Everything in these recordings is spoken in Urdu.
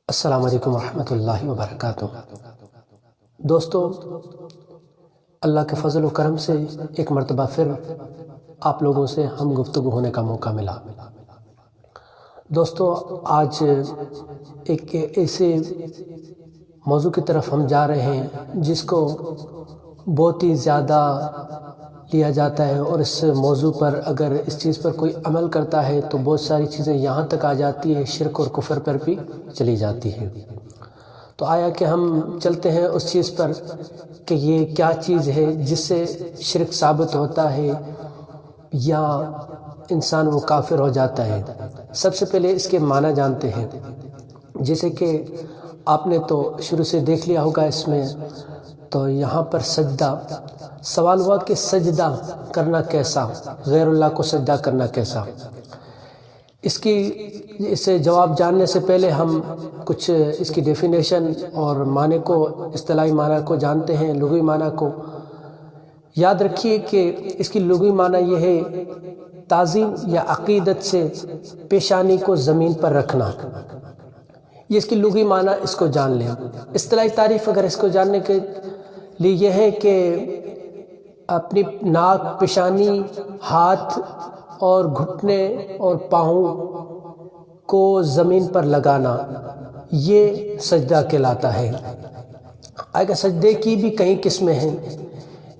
السلام علیکم ورحمۃ اللہ وبرکاتہ۔ دوستو، اللہ کے فضل و کرم سے ایک مرتبہ پھر آپ لوگوں سے ہم گفتگو ہونے کا موقع ملا۔ دوستو، آج ایک ایسے موضوع کی طرف ہم جا رہے ہیں جس کو بہت ہی زیادہ لیا جاتا ہے، اور اس موضوع پر اگر اس چیز پر کوئی عمل کرتا ہے تو بہت ساری چیزیں یہاں تک آ جاتی ہے، شرک اور کفر پر بھی چلی جاتی ہے۔ تو آیا کہ ہم چلتے ہیں اس چیز پر کہ یہ کیا چیز ہے جس سے شرک ثابت ہوتا ہے یا انسان وہ کافر ہو جاتا ہے۔ سب سے پہلے اس کے معنی جانتے ہیں، جیسے کہ آپ نے تو شروع سے دیکھ لیا ہوگا اس میں، تو یہاں پر سجدہ سوال ہوا کہ سجدہ کرنا کیسا، غیر اللہ کو سجدہ کرنا کیسا۔ اسے جواب جاننے سے پہلے ہم کچھ اس کی ڈیفینیشن اور معنی کو، اصطلاحی معنی کو جانتے ہیں، لغوی معنی کو۔ یاد رکھیے کہ اس کی لغوی معنی یہ ہے تعظیم یا عقیدت سے پیشانی کو زمین پر رکھنا، یہ اس کی لغوی معنی، اس کو جان لیں۔ اصطلاحی تعریف اگر اس کو جاننے کے لیے یہ ہے کہ اپنی ناک، پیشانی، ہاتھ اور گھٹنے اور پاؤں کو زمین پر لگانا، یہ سجدہ کہلاتا ہے۔ اگر سجدے کی بھی کئی قسمیں ہیں،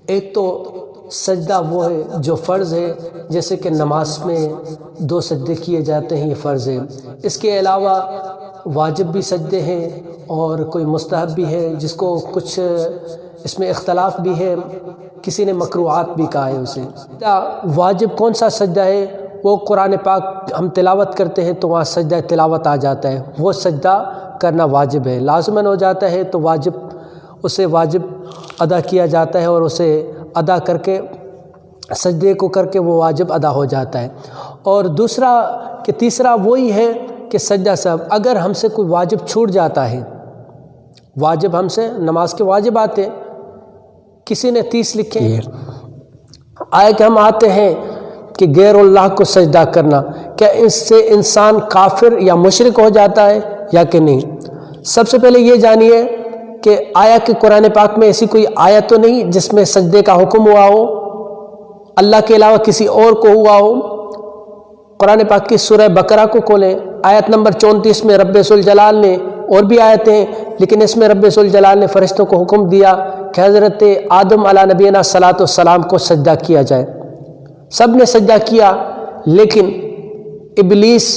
ایک تو سجدہ وہ ہے جو فرض ہے، جیسے کہ نماز میں 2 سجدے کیے جاتے ہیں، یہ فرض ہے۔ اس کے علاوہ واجب بھی سجدے ہیں اور کوئی مستحب بھی ہے، جس کو کچھ اس میں اختلاف بھی ہے، کسی نے مکروہات بھی کہا ہے اسے۔ واجب کون سا سجدہ ہے؟ وہ قرآن پاک ہم تلاوت کرتے ہیں تو وہاں سجدہ تلاوت آ جاتا ہے، وہ سجدہ کرنا واجب ہے، لازماً ہو جاتا ہے، تو اسے واجب ادا کیا جاتا ہے، اور اسے ادا کر کے، سجدے کو کر کے وہ واجب ادا ہو جاتا ہے۔ اور تیسرا وہی ہے کہ سجدہ سہو، اگر ہم سے کوئی واجب چھوٹ جاتا ہے، واجب ہم سے نماز کے واجب آتے، کسی نے 30 لکھے ہیں، آئے کہ ہم آتے ہیں کہ غیر اللہ کو سجدہ کرنا، کیا اس سے انسان کافر یا مشرک ہو جاتا ہے یا کہ نہیں؟ سب سے پہلے یہ جانیے کہ آیا کہ قرآن پاک میں ایسی کوئی آیت تو نہیں جس میں سجدے کا حکم ہوا ہو، اللہ کے علاوہ کسی اور کو ہوا ہو۔ قرآن پاک کی سورہ بقرہ کو کھولیں، آیت نمبر 34 میں رب ذوالجلال نے، اور بھی آیتیں ہیں لیکن اس میں رب ذوالجلال نے فرشتوں کو حکم دیا کہ حضرت آدم علیہ نبینا صلاۃ والسلام کو سجدہ کیا جائے۔ سب نے سجدہ کیا، لیکن ابلیس،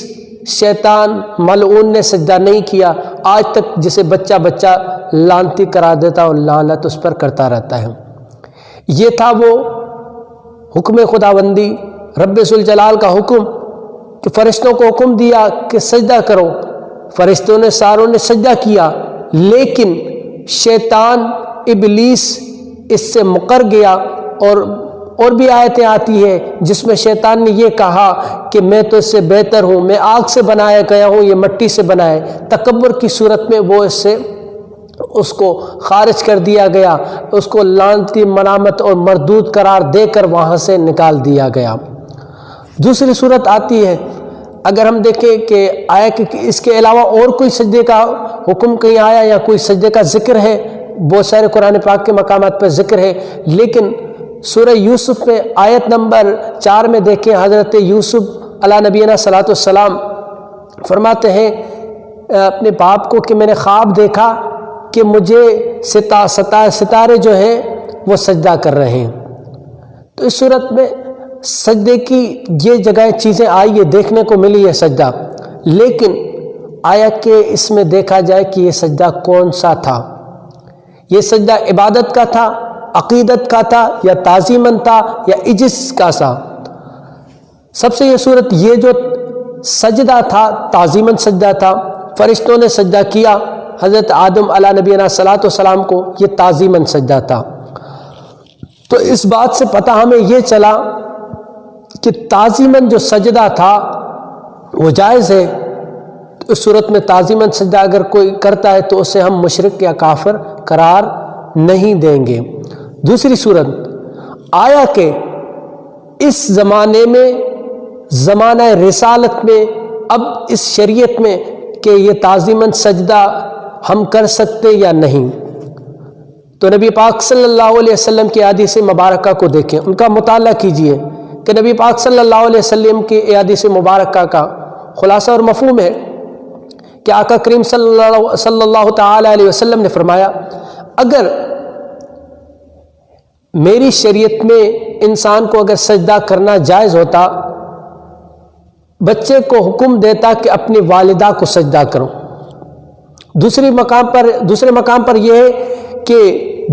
شیطان ملعون نے سجدہ نہیں کیا، آج تک جسے بچہ لعنتی قرار دیتا اور لعنت اس پر کرتا رہتا ہے۔ یہ تھا وہ حکم خداوندی، رب ذوالجلال کا حکم کہ فرشتوں کو حکم دیا کہ سجدہ کرو، فرشتوں نے ساروں نے سجدہ کیا، لیکن شیطان ابلیس اس سے مکر گیا، اور بھی آیتیں آتی ہیں جس میں شیطان نے یہ کہا کہ میں تو اس سے بہتر ہوں، میں آگ سے بنایا گیا ہوں، یہ مٹی سے بنا ہے۔ تکبر کی صورت میں وہ اس کو خارج کر دیا گیا، اس کو لعنتی، ملامت اور مردود قرار دے کر وہاں سے نکال دیا گیا۔ دوسری صورت آتی ہے، اگر ہم دیکھیں کہ آیا کہ اس کے علاوہ اور کوئی سجدے کا حکم کہیں آیا یا کوئی سجدے کا ذکر ہے، بہت سارے قرآن پاک کے مقامات پر ذکر ہے، لیکن سورہ یوسف میں آیت نمبر 4 میں دیکھیں، حضرت یوسف علیہ نبینا صلاۃ والسلام فرماتے ہیں اپنے باپ کو کہ میں نے خواب دیکھا کہ مجھے ستارے جو ہیں وہ سجدہ کر رہے ہیں۔ تو اس صورت میں سجدے کی یہ جگہ چیزیں آئی، یہ دیکھنے کو ملی ہے سجدہ، لیکن آیا کہ اس میں دیکھا جائے کہ یہ سجدہ کون سا تھا؟ یہ سجدہ عبادت کا تھا، عقیدت کا تھا، یا تعظیماً تھا، یا عجز کا تھا؟ سب سے یہ صورت، یہ جو سجدہ تھا تعظیماً سجدہ تھا، فرشتوں نے سجدہ کیا حضرت آدم علیہ نبینا صلاۃ والسلام کو، یہ تعظیماً سجدہ تھا۔ تو اس بات سے پتہ ہمیں یہ چلا کہ تعظیماً جو سجدہ تھا وہ جائز ہے۔ اس صورت میں تعظیماً سجدہ اگر کوئی کرتا ہے تو اسے ہم مشرک یا کافر قرار نہیں دیں گے۔ دوسری صورت، آیا کہ اس زمانے میں، زمانہ رسالت میں، اب اس شریعت میں کہ یہ تعظیماً سجدہ ہم کر سکتے یا نہیں، تو نبی پاک صلی اللہ علیہ وسلم کی احادیث مبارکہ کو دیکھیں، ان کا مطالعہ کیجئے کہ نبی پاک صلی اللہ علیہ وسلم کی احادیث مبارکہ کا خلاصہ اور مفہوم ہے کہ آقا کریم صلی اللہ تعالی علیہ وسلم نے فرمایا، اگر میری شریعت میں انسان کو اگر سجدہ کرنا جائز ہوتا، بچے کو حکم دیتا کہ اپنی والدہ کو سجدہ کرو، دوسرے مقام پر یہ ہے کہ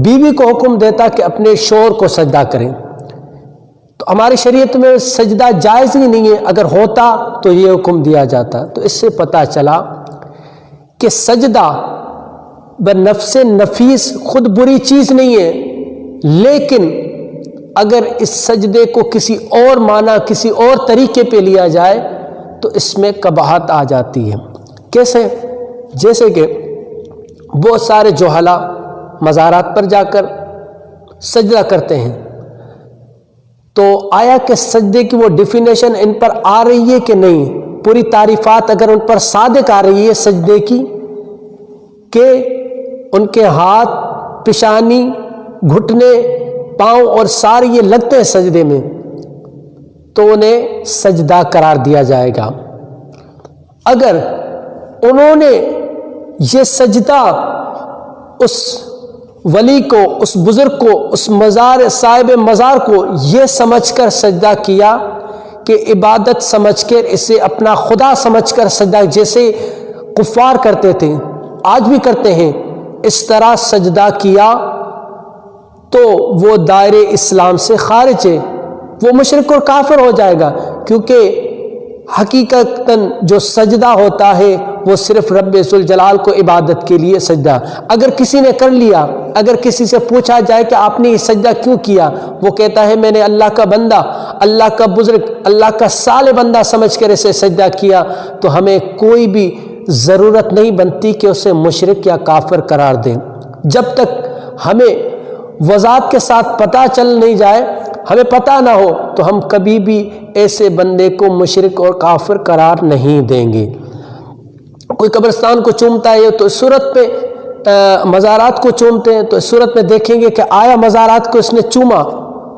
بیوی کو حکم دیتا کہ اپنے شوہر کو سجدہ کریں، تو ہماری شریعت میں سجدہ جائز ہی نہیں ہے، اگر ہوتا تو یہ حکم دیا جاتا۔ تو اس سے پتہ چلا کہ سجدہ بنفس نفیس خود بری چیز نہیں ہے، لیکن اگر اس سجدے کو کسی اور معنی کسی اور طریقے پہ لیا جائے تو اس میں قباحت آ جاتی ہے۔ کیسے؟ جیسے کہ بہت سارے جہلا مزارات پر جا کر سجدہ کرتے ہیں، تو آیا کہ سجدے کی وہ ڈیفینیشن ان پر آ رہی ہے کہ نہیں؟ پوری تعریفات اگر ان پر صادق آ رہی ہے سجدے کی کہ ان کے ہاتھ، پیشانی، گھٹنے، پاؤں اور سارے یہ لگتے ہیں سجدے میں، تو انہیں سجدہ قرار دیا جائے گا۔ اگر انہوں نے یہ سجدہ اس ولی کو، اس بزرگ کو، اس صاحب مزار کو یہ سمجھ کر سجدہ کیا کہ عبادت سمجھ کر، اسے اپنا خدا سمجھ کر سجدہ، جیسے کفار کرتے تھے، آج بھی کرتے ہیں، اس طرح سجدہ کیا تو وہ دائرے اسلام سے خارج ہے، وہ مشرک اور کافر ہو جائے گا، کیونکہ حقیقتاً جو سجدہ ہوتا ہے وہ صرف رب ذوالجلال کو عبادت کے لیے سجدہ۔ اگر کسی نے کر لیا، اگر کسی سے پوچھا جائے کہ آپ نے یہ سجدہ کیوں کیا، وہ کہتا ہے میں نے اللہ کا بندہ، اللہ کا بزرگ، اللہ کا صالح بندہ سمجھ کر اسے سجدہ کیا، تو ہمیں کوئی بھی ضرورت نہیں بنتی کہ اسے مشرک یا کافر قرار دیں۔ جب تک ہمیں وضاحت کے ساتھ پتہ چل نہیں جائے، ہمیں پتہ نہ ہو، تو ہم کبھی بھی ایسے بندے کو مشرک اور کافر قرار نہیں دیں گے۔ کوئی قبرستان کو چومتا ہے تو اس صورت پہ مزارات کو چومتے ہیں، تو اس صورت میں دیکھیں گے کہ آیا مزارات کو اس نے چوما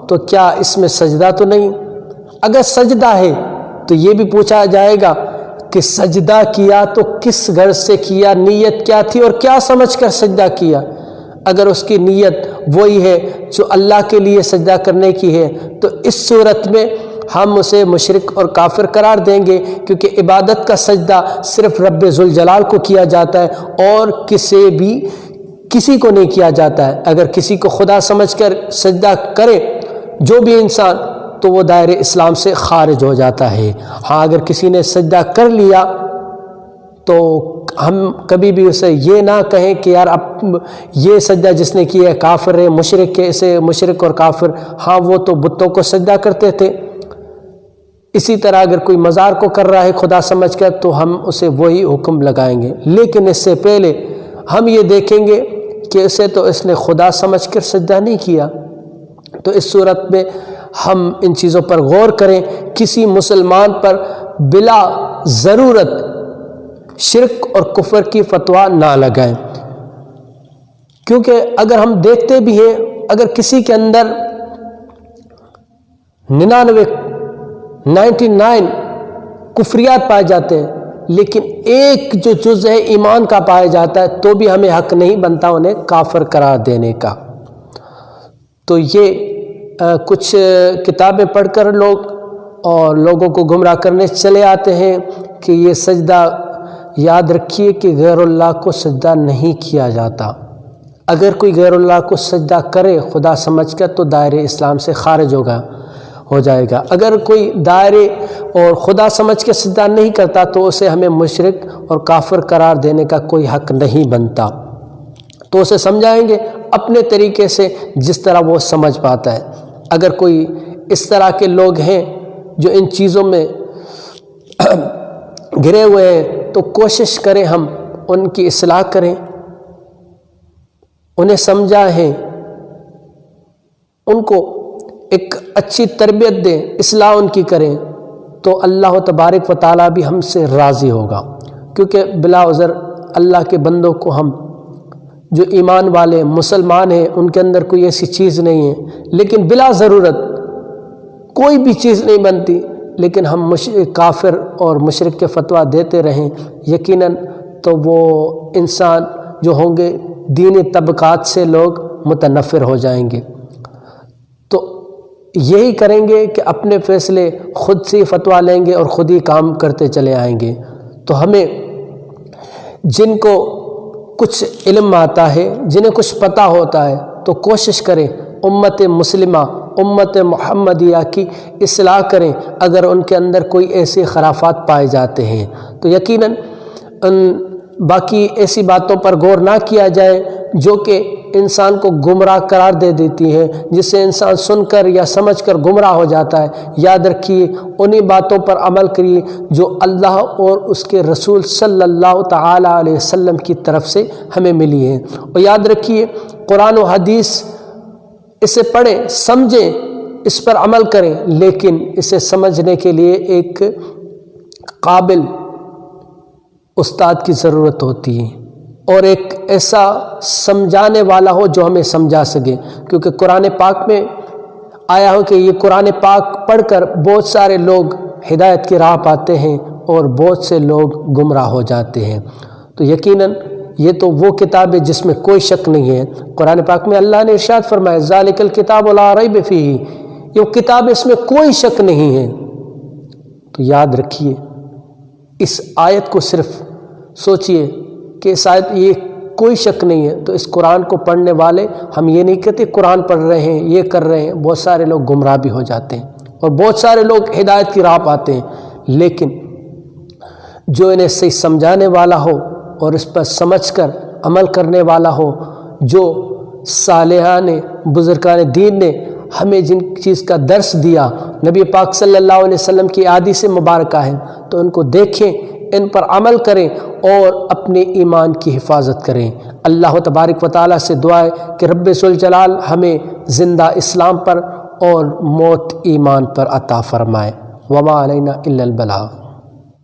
تو کیا اس میں سجدہ تو نہیں؟ اگر سجدہ ہے تو یہ بھی پوچھا جائے گا کہ سجدہ کیا تو کس غرض سے کیا، نیت کیا تھی اور کیا سمجھ کر سجدہ کیا۔ اگر اس کی نیت وہی ہے جو اللہ کے لیے سجدہ کرنے کی ہے تو اس صورت میں ہم اسے مشرک اور کافر قرار دیں گے، کیونکہ عبادت کا سجدہ صرف رب ذوالجلال کو کیا جاتا ہے اور کسی کو نہیں کیا جاتا ہے۔ اگر کسی کو خدا سمجھ کر سجدہ کرے جو بھی انسان، تو وہ دائرے اسلام سے خارج ہو جاتا ہے۔ ہاں، اگر کسی نے سجدہ کر لیا تو ہم کبھی بھی اسے یہ نہ کہیں کہ یار اب یہ سجدہ جس نے کیا ہے کافر ہے، مشرک ہے، اسے مشرک اور کافر۔ ہاں، وہ تو بتوں کو سجدہ کرتے تھے۔ اسی طرح اگر کوئی مزار کو کر رہا ہے خدا سمجھ کر تو ہم اسے وہی حکم لگائیں گے، لیکن اس سے پہلے ہم یہ دیکھیں گے کہ اسے تو اس نے خدا سمجھ کر سجدہ نہیں کیا۔ تو اس صورت میں ہم ان چیزوں پر غور کریں، کسی مسلمان پر بلا ضرورت شرک اور کفر کی فتویٰ نہ لگائیں، کیونکہ اگر ہم دیکھتے بھی ہیں، اگر کسی کے اندر 99 کفریات پائے جاتے ہیں لیکن ایک جو جز ہے ایمان کا پایا جاتا ہے، تو بھی ہمیں حق نہیں بنتا انہیں کافر قرار دینے کا۔ تو یہ کچھ کتابیں پڑھ کر لوگ اور لوگوں کو گمراہ کرنے چلے آتے ہیں کہ یہ سجدہ، یاد رکھیے کہ غیر اللہ کو سجدہ نہیں کیا جاتا۔ اگر کوئی غیر اللہ کو سجدہ کرے خدا سمجھ کر تو دائرے اسلام سے خارج ہو جائے گا۔ اگر کوئی دائرے اور خدا سمجھ کے سجدہ نہیں کرتا تو اسے ہمیں مشرک اور کافر قرار دینے کا کوئی حق نہیں بنتا۔ تو اسے سمجھائیں گے اپنے طریقے سے جس طرح وہ سمجھ پاتا ہے۔ اگر کوئی اس طرح کے لوگ ہیں جو ان چیزوں میں گھرے ہوئے ہیں تو کوشش کریں ہم ان کی اصلاح کریں، انہیں سمجھائیں، ان کو ایک اچھی تربیت دیں، اصلاح ان کی کریں، تو اللہ تبارک و تعالیٰ بھی ہم سے راضی ہوگا، کیونکہ بلا عذر اللہ کے بندوں کو ہم جو ایمان والے مسلمان ہیں ان کے اندر کوئی ایسی چیز نہیں ہے، لیکن بلا ضرورت کوئی بھی چیز نہیں بنتی، لیکن ہم کافر اور مشرک کے فتویٰ دیتے رہیں، یقیناً تو وہ انسان جو ہوں گے دینی طبقات سے لوگ متنفر ہو جائیں گے۔ تو یہی کریں گے کہ اپنے فیصلے خود سے فتویٰ لیں گے اور خود ہی کام کرتے چلے آئیں گے۔ تو ہمیں جن کو کچھ علم آتا ہے، جنہیں کچھ پتہ ہوتا ہے، تو کوشش کریں امت مسلمہ، امت محمدیہ کی اصلاح کریں۔ اگر ان کے اندر کوئی ایسے خرافات پائے جاتے ہیں تو یقیناً باقی ایسی باتوں پر غور نہ کیا جائے جو کہ انسان کو گمراہ قرار دے دیتی ہے، جس سے انسان سن کر یا سمجھ کر گمراہ ہو جاتا ہے۔ یاد رکھیے انہی باتوں پر عمل کریے جو اللہ اور اس کے رسول صلی اللہ تعالی علیہ وسلم کی طرف سے ہمیں ملی ہے۔ اور یاد رکھیے قرآن و حدیث اسے پڑھیں، سمجھیں، اس پر عمل کریں، لیکن اسے سمجھنے کے لیے ایک قابل استاد کی ضرورت ہوتی ہے اور ایک ایسا سمجھانے والا ہو جو ہمیں سمجھا سکے، کیونکہ قرآن پاک میں آیا ہو کہ یہ قرآن پاک پڑھ کر بہت سارے لوگ ہدایت کی راہ پاتے ہیں اور بہت سے لوگ گمراہ ہو جاتے ہیں۔ تو یقیناً یہ تو وہ کتاب ہے جس میں کوئی شک نہیں ہے۔ قرآن پاک میں اللہ نے ارشاد فرمایا ذالک الکتاب لا ریب فیہ، یہ کتاب اس میں کوئی شک نہیں ہے۔ تو یاد رکھیے اس آیت کو صرف سوچئے کہ اس آیت یہ کوئی شک نہیں ہے، تو اس قرآن کو پڑھنے والے ہم یہ نہیں کہتے قرآن پڑھ رہے ہیں یہ کر رہے ہیں، بہت سارے لوگ گمراہ بھی ہو جاتے ہیں اور بہت سارے لوگ ہدایت کی راہ پاتے ہیں، لیکن جو انہیں صحیح سمجھانے والا ہو اور اس پر سمجھ کر عمل کرنے والا ہو، جو صالحان بزرگان دین نے ہمیں جن چیز کا درس دیا نبی پاک صلی اللہ علیہ وسلم کی احادیث مبارکہ ہے، تو ان کو دیکھیں، ان پر عمل کریں اور اپنے ایمان کی حفاظت کریں۔ اللہ تبارک و تعالیٰ سے دعا ہے کہ رب ذوالجلال ہمیں زندہ اسلام پر اور موت ایمان پر عطا فرمائے۔ وما علینا الا البلاغ۔